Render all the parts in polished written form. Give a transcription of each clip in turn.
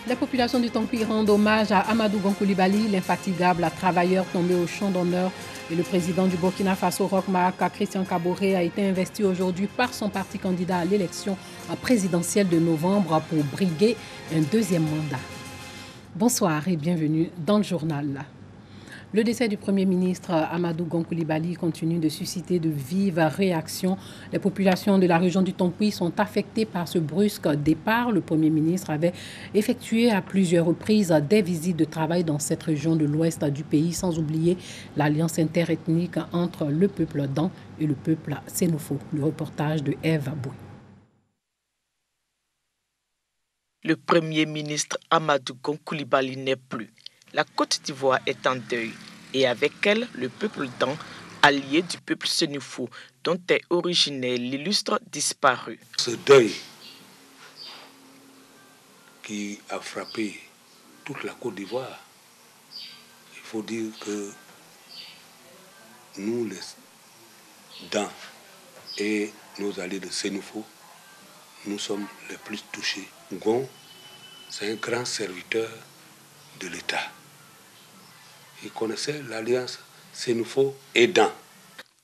La population du Tonkpi rend hommage à Amadou Gon Coulibaly, l'infatigable travailleur tombé au champ d'honneur. Et le président du Burkina Faso, Roch Marc Christian Kaboré, a été investi aujourd'hui par son parti candidat à l'élection présidentielle de novembre pour briguer un deuxième mandat. Bonsoir et bienvenue dans le journal. Le décès du Premier ministre Amadou Gon Coulibaly continue de susciter de vives réactions. Les populations de la région du Tonkpi sont affectées par ce brusque départ. Le Premier ministre avait effectué à plusieurs reprises des visites de travail dans cette région de l'ouest du pays, sans oublier l'alliance interethnique entre le peuple Dan et le peuple Sénoufo. Le reportage de Eve Aboué. Le Premier ministre Amadou Gon Coulibaly n'est plus. La Côte d'Ivoire est en deuil et avec elle, le peuple Dan, allié du peuple Sénoufo, dont est originaire l'illustre disparu. Ce deuil qui a frappé toute la Côte d'Ivoire, il faut dire que nous, les Dan et nos alliés de Sénoufo, nous sommes les plus touchés. Gon, c'est un grand serviteur de l'État. Il connaissait l'alliance Sénoufo et Dan.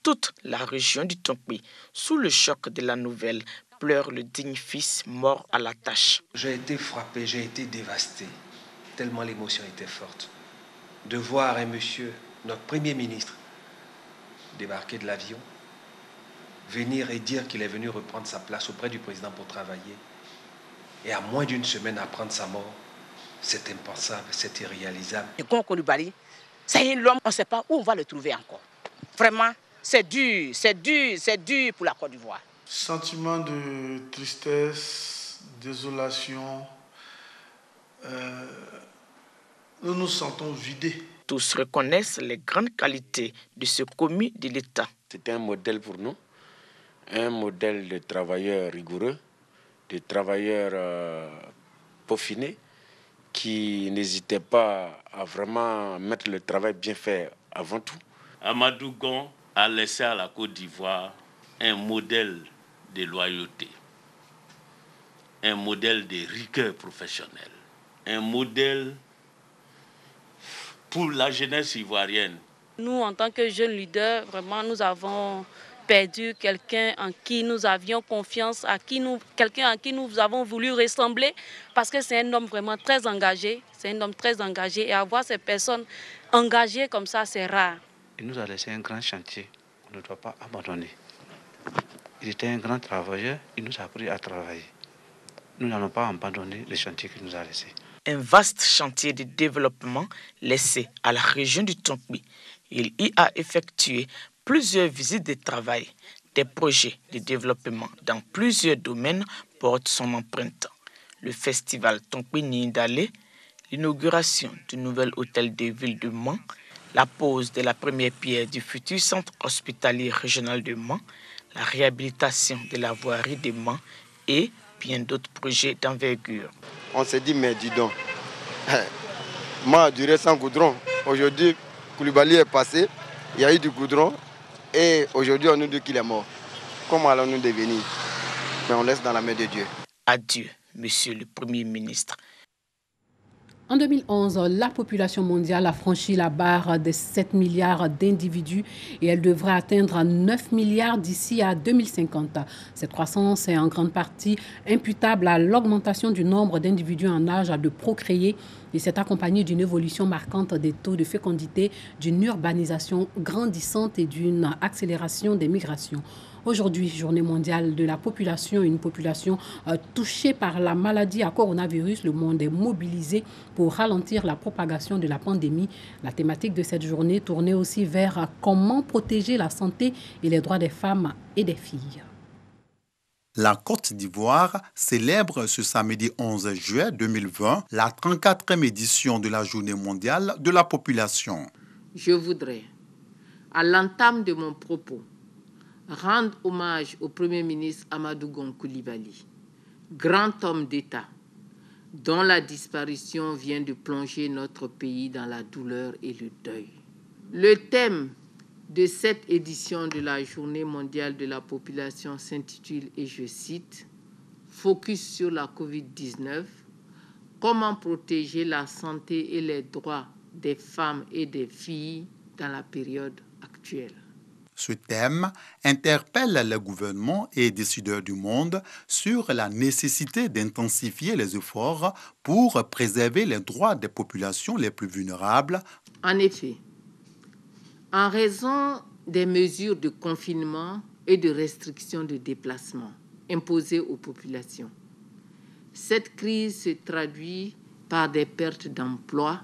Toute la région du Tonkpi, sous le choc de la nouvelle, pleure le digne fils mort à la tâche. J'ai été frappé, j'ai été dévasté, tellement l'émotion était forte. De voir un monsieur, notre Premier ministre, débarquer de l'avion, venir et dire qu'il est venu reprendre sa place auprès du président pour travailler, et à moins d'une semaine apprendre sa mort, c'est impensable, c'est irréalisable. Gon Coulibaly, c'est l'homme, on ne sait pas où on va le trouver encore. Vraiment, c'est dur pour la Côte d'Ivoire. Sentiment de tristesse, désolation, nous nous sentons vidés. Tous reconnaissent les grandes qualités de ce commis de l'État. C'était un modèle pour nous, un modèle de travailleurs rigoureux, de travailleurs peaufinés, qui n'hésitaient pas à vraiment mettre le travail bien fait avant tout. Amadou Gon a laissé à la Côte d'Ivoire un modèle de loyauté, un modèle de rigueur professionnelle, un modèle pour la jeunesse ivoirienne. Nous, en tant que jeunes leaders, vraiment, nous avons perdu quelqu'un en qui nous avions confiance, quelqu'un en qui nous avons voulu ressembler, parce que c'est un homme vraiment très engagé. C'est un homme très engagé et avoir ces personnes engagées comme ça, c'est rare. Il nous a laissé un grand chantier, on ne doit pas abandonner. Il était un grand travailleur, il nous a appris à travailler. Nous n'allons pas abandonner le chantier qu'il nous a laissé. Un vaste chantier de développement laissé à la région du Tonkpi. Il y a effectué plusieurs visites de travail. Des projets de développement dans plusieurs domaines portent son empreinte. Le festival Tonkpi Nindalé, l'inauguration du nouvel hôtel de ville de Mans, la pose de la première pierre du futur centre hospitalier régional de Mans, la réhabilitation de la voirie de Mans et bien d'autres projets d'envergure. On s'est dit, mais dis donc, Mans a duré sans goudron. Aujourd'hui, Coulibaly est passé, il y a eu du goudron et aujourd'hui on nous dit qu'il est mort. Comment allons-nous devenir? Mais on laisse dans la main de Dieu. Adieu, monsieur le Premier ministre. En 2011, la population mondiale a franchi la barre des 7 milliards d'individus et elle devrait atteindre 9 milliards d'ici à 2050. Cette croissance est en grande partie imputable à l'augmentation du nombre d'individus en âge de procréer et c'est accompagné d'une évolution marquante des taux de fécondité, d'une urbanisation grandissante et d'une accélération des migrations. Aujourd'hui, journée mondiale de la population, une population touchée par la maladie à coronavirus. Le monde est mobilisé pour ralentir la propagation de la pandémie. La thématique de cette journée tournait aussi vers comment protéger la santé et les droits des femmes et des filles. La Côte d'Ivoire célèbre ce samedi 11 juillet 2020 la 34e édition de la Journée mondiale de la population. Je voudrais, à l'entame de mon propos, rendre hommage au Premier ministre Amadou Gon Coulibaly, grand homme d'État, dont la disparition vient de plonger notre pays dans la douleur et le deuil. Le thème de cette édition de la Journée mondiale de la population s'intitule, et je cite, « Focus sur la Covid-19, Comment protéger la santé et les droits des femmes et des filles dans la période actuelle? Ce thème interpelle le gouvernement et décideurs du monde sur la nécessité d'intensifier les efforts pour préserver les droits des populations les plus vulnérables. En effet, en raison des mesures de confinement et de restriction de déplacement imposées aux populations, cette crise se traduit par des pertes d'emplois,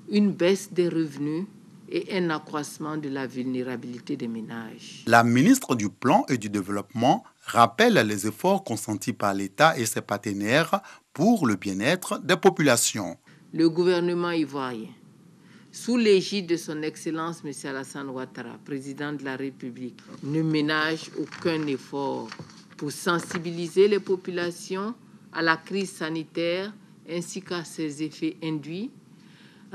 une baisse des revenus et un accroissement de la vulnérabilité des ménages. La ministre du Plan et du Développement rappelle les efforts consentis par l'État et ses partenaires pour le bien-être des populations. Le gouvernement ivoirien, sous l'égide de son Excellence M. Alassane Ouattara, président de la République, ne ménage aucun effort pour sensibiliser les populations à la crise sanitaire ainsi qu'à ses effets induits,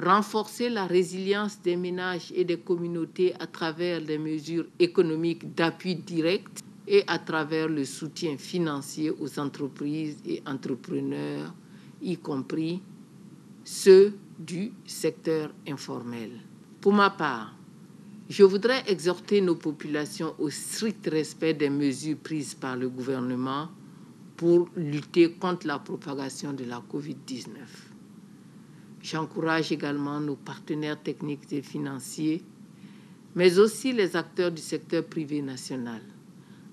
renforcer la résilience des ménages et des communautés à travers des mesures économiques d'appui direct et à travers le soutien financier aux entreprises et entrepreneurs, y compris ceux du secteur informel. Pour ma part, je voudrais exhorter nos populations au strict respect des mesures prises par le gouvernement pour lutter contre la propagation de la COVID-19. J'encourage également nos partenaires techniques et financiers, mais aussi les acteurs du secteur privé national,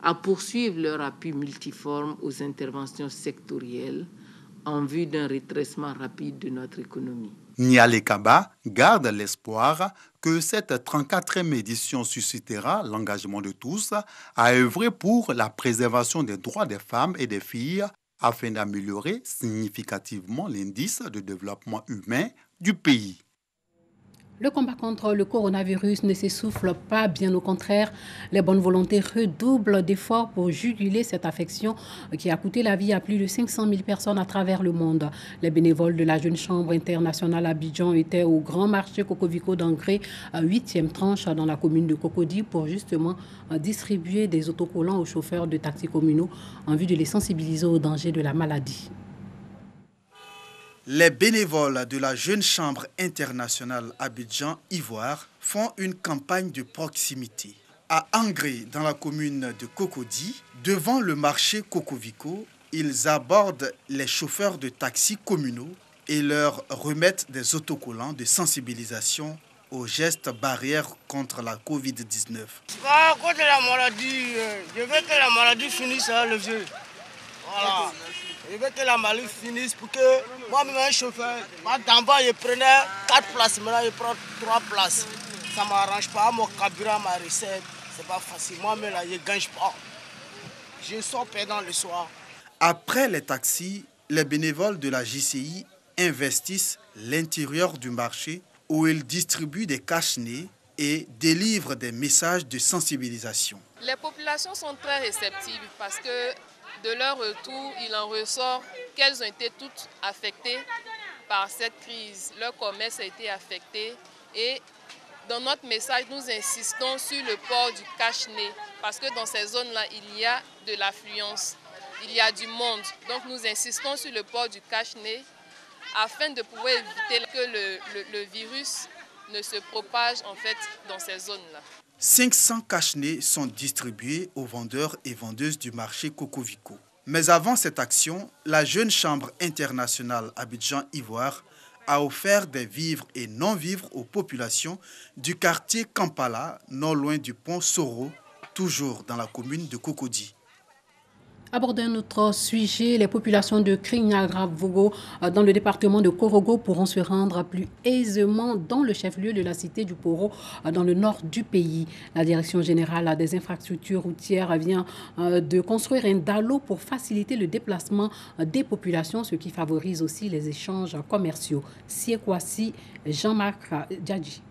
à poursuivre leur appui multiforme aux interventions sectorielles en vue d'un redressement rapide de notre économie. Niale Kaba garde l'espoir que cette 34e édition suscitera l'engagement de tous à œuvrer pour la préservation des droits des femmes et des filles afin d'améliorer significativement l'indice de développement humain du pays. Le combat contre le coronavirus ne s'essouffle pas, bien au contraire. Les bonnes volontés redoublent d'efforts pour juguler cette affection qui a coûté la vie à plus de 500 000 personnes à travers le monde. Les bénévoles de la Jeune Chambre internationale à Abidjan étaient au grand marché Cocovico d'Angré, 8e tranche dans la commune de Cocody, pour justement distribuer des autocollants aux chauffeurs de taxis communaux en vue de les sensibiliser aux dangers de la maladie. Les bénévoles de la Jeune Chambre internationale Abidjan-Ivoire font une campagne de proximité. À Angré, dans la commune de Cocody, devant le marché Cocovico, ils abordent les chauffeurs de taxis communaux et leur remettent des autocollants de sensibilisation aux gestes barrières contre la COVID-19. Contre la maladie, je veux que la maladie finisse à le jeu. Voilà. Je veux que la maladie finisse pour que moi-même, un chauffeur, d'en bas, je prenais 4 places, maintenant je prends 3 places. Ça ne m'arrange pas, mon carburant, ma recette, c'est pas facile. Moi-même, là, je ne gagne pas. Je sors perdant le soir. Après les taxis, les bénévoles de la JCI investissent l'intérieur du marché où ils distribuent des cache-nez et délivrent des messages de sensibilisation. Les populations sont très réceptives parce que de leur retour, il en ressort qu'elles ont été toutes affectées par cette crise. Leur commerce a été affecté et dans notre message, nous insistons sur le port du cache-nez parce que dans ces zones-là, il y a de l'affluence, il y a du monde. Donc nous insistons sur le port du cache-nez afin de pouvoir éviter que le virus ne se propage en fait dans ces zones-là. 500 cache-nez sont distribués aux vendeurs et vendeuses du marché Cocovico. Mais avant cette action, la Jeune Chambre internationale Abidjan-Ivoire a offert des vivres et non-vivres aux populations du quartier Kampala, non loin du pont Soro, toujours dans la commune de Cocody. Aborder un autre sujet, les populations de Krignaravogo dans le département de Korogo pourront se rendre plus aisément dans le chef-lieu de la cité du Poro dans le nord du pays. La Direction générale des infrastructures routières vient de construire un dallo pour faciliter le déplacement des populations, ce qui favorise aussi les échanges commerciaux. Siekwasi, Jean-Marc Djadji.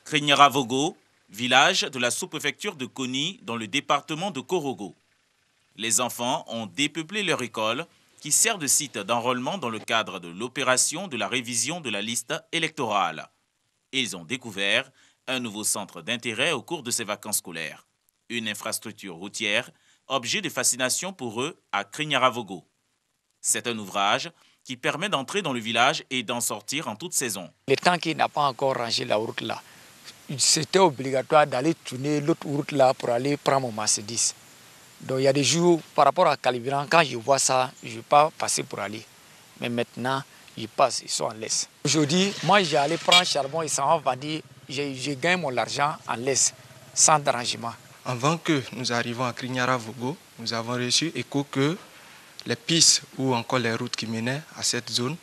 Krignaravogo, village de la sous-préfecture de Koni dans le département de Korogo. Les enfants ont dépeuplé leur école qui sert de site d'enrôlement dans le cadre de l'opération de la révision de la liste électorale. Ils ont découvert un nouveau centre d'intérêt au cours de ces vacances scolaires. Une infrastructure routière, objet de fascination pour eux à Krignaravogo. C'est un ouvrage qui permet d'entrer dans le village et d'en sortir en toute saison. Le temps qu'il n'a pas encore rangé la route là, c'était obligatoire d'aller tourner l'autre route là pour aller prendre mon Mercedes. Donc il y a des jours, par rapport à Calibran, quand je vois ça, je ne vais pas passer pour aller. Mais maintenant, ils passent, ils sont en laisse. Aujourd'hui, moi j'allais prendre charbon et ça m'a vendu, je gagne mon argent en laisse, sans dérangement. Avant que nous arrivions à Krignara-Vogo, nous avons reçu écho que les pistes ou encore les routes qui menaient à cette zone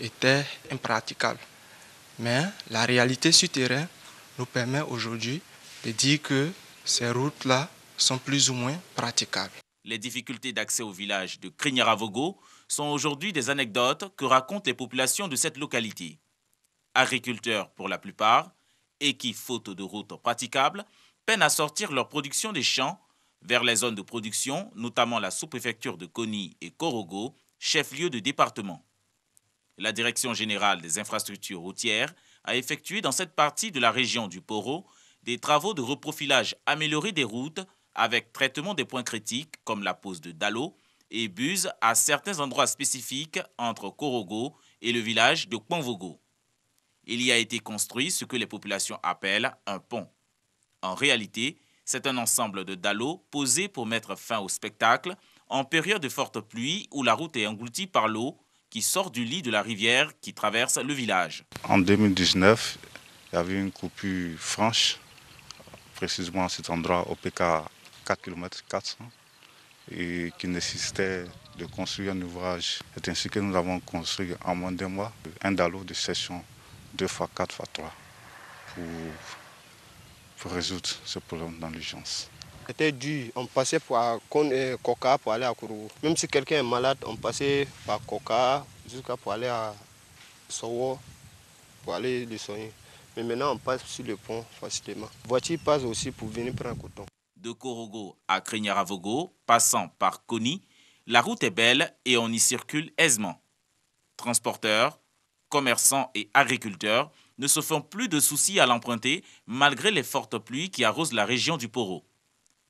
étaient impraticables. Mais la réalité sur terrain nous permet aujourd'hui de dire que ces routes-là sont plus ou moins praticables. Les difficultés d'accès au village de Krignara-Vogo sont aujourd'hui des anecdotes que racontent les populations de cette localité. Agriculteurs pour la plupart, et qui, faute de routes praticables, peinent à sortir leur production des champs vers les zones de production, notamment la sous-préfecture de Koni et Korogo, chef-lieu de département. La Direction générale des infrastructures routières a effectué dans cette partie de la région du Poro des travaux de reprofilage amélioré des routes avec traitement des points critiques comme la pose de dallos et buses à certains endroits spécifiques entre Korogo et le village de Kwanvogo. Il y a été construit ce que les populations appellent un pont. En réalité, c'est un ensemble de dallos posés pour mettre fin au spectacle en période de forte pluie où la route est engloutie par l'eau qui sort du lit de la rivière qui traverse le village. En 2019, il y avait une coupure franche, précisément à cet endroit, au PK 4 km 400, et qui nécessitait de construire un ouvrage. C'est ainsi que nous avons construit en moins d'un mois un dallo de section 2x4x3 pour résoudre ce problème dans l'urgence. C'était dur, on passait par Koka pour aller à Korogo. Même si quelqu'un est malade, on passait par Koka jusqu'à pour aller à Sowo pour aller le soigner. Mais maintenant on passe sur le pont facilement. La voiture passe aussi pour venir prendre coton. De Korogo à Krignara-Vogo, passant par Koni, la route est belle et on y circule aisément. Transporteurs, commerçants et agriculteurs ne se font plus de soucis à l'emprunter malgré les fortes pluies qui arrosent la région du Poro.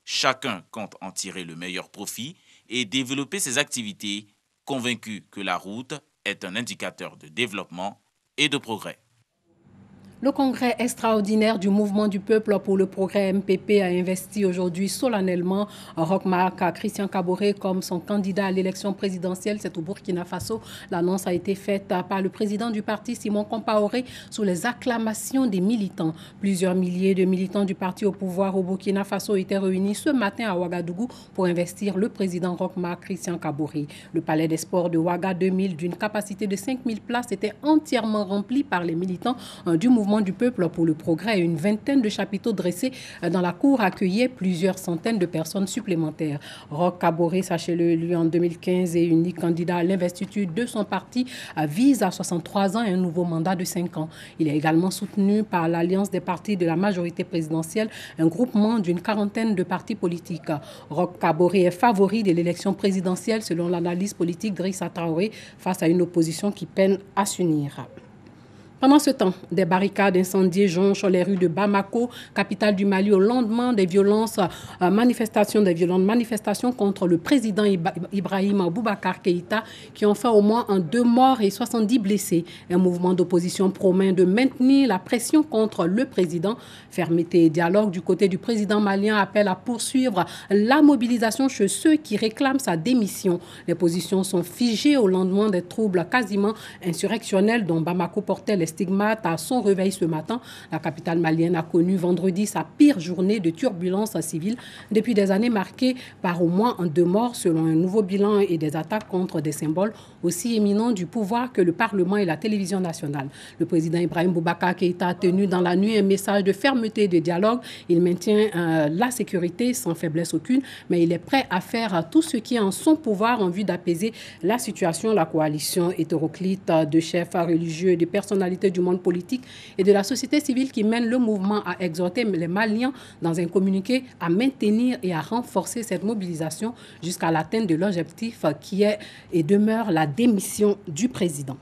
Chacun compte en tirer le meilleur profit et développer ses activités, convaincu que la route est un indicateur de développement et de progrès. Le congrès extraordinaire du mouvement du peuple pour le progrès MPP a investi aujourd'hui solennellement Roch Marc Christian Kaboré comme son candidat à l'élection présidentielle. C'est au Burkina Faso. L'annonce a été faite par le président du parti, Simon Compaoré, sous les acclamations des militants. Plusieurs milliers de militants du parti au pouvoir au Burkina Faso étaient réunis ce matin à Ouagadougou pour investir le président Roch Marc Christian Kaboré. Le palais des sports de Ouaga 2000, d'une capacité de 5000 places, était entièrement rempli par les militants du mouvement du peuple pour le progrès. Une vingtaine de chapiteaux dressés dans la cour accueillaient plusieurs centaines de personnes supplémentaires. Roch Kaboré, sachez-le, lui en 2015 est unique candidat à l'investiture de son parti, vise à 63 ans et un nouveau mandat de 5 ans. Il est également soutenu par l'Alliance des partis de la majorité présidentielle, un groupement d'une quarantaine de partis politiques. Roch Kaboré est favori de l'élection présidentielle selon l'analyse politique d'Idrissa Traoré face à une opposition qui peine à s'unir. Pendant ce temps, des barricades incendiées jonchent les rues de Bamako, capitale du Mali, au lendemain des violentes manifestations contre le président Ibrahim Boubacar Keïta, qui ont fait au moins 2 morts et 70 blessés. Un mouvement d'opposition promet de maintenir la pression contre le président. Fermeté et dialogue du côté du président malien appelle à poursuivre la mobilisation chez ceux qui réclament sa démission. Les positions sont figées au lendemain des troubles quasiment insurrectionnels dont Bamako portait les stigmates à son réveil ce matin. La capitale malienne a connu vendredi sa pire journée de turbulence civile depuis des années marquées par au moins 2 morts selon un nouveau bilan et des attaques contre des symboles aussi éminents du pouvoir que le Parlement et la télévision nationale. Le président Ibrahim Boubacar Keïta a tenu dans la nuit un message de fermeté et de dialogue. Il maintient la sécurité sans faiblesse aucune, mais il est prêt à faire tout ce qui est en son pouvoir en vue d'apaiser la situation. La coalition hétéroclite de chefs religieux et de personnalités du monde politique et de la société civile qui mène le mouvement a exhorté les Maliens dans un communiqué à maintenir et à renforcer cette mobilisation jusqu'à l'atteinte de l'objectif qui est et demeure la démission du président.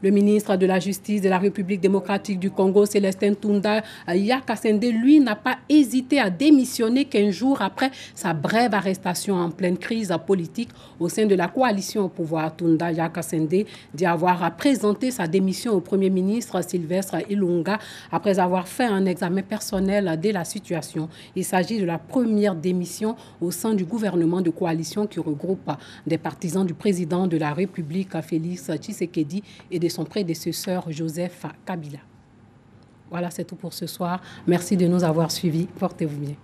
Le ministre de la Justice de la République démocratique du Congo, Célestin Tunda Yakasende, lui, n'a pas hésité à démissionner 15 jours après sa brève arrestation en pleine crise politique au sein de la coalition au pouvoir. Tunda Yakasende dit avoir présenté sa démission au Premier ministre Sylvestre Ilunga après avoir fait un examen personnel de la situation. Il s'agit de la première démission au sein du gouvernement de coalition qui regroupe des partisans du président de la République, Félix Tshisekedi, et de son prédécesseur Joseph Kabila. Voilà, c'est tout pour ce soir. Merci de nous avoir suivis. Portez-vous bien.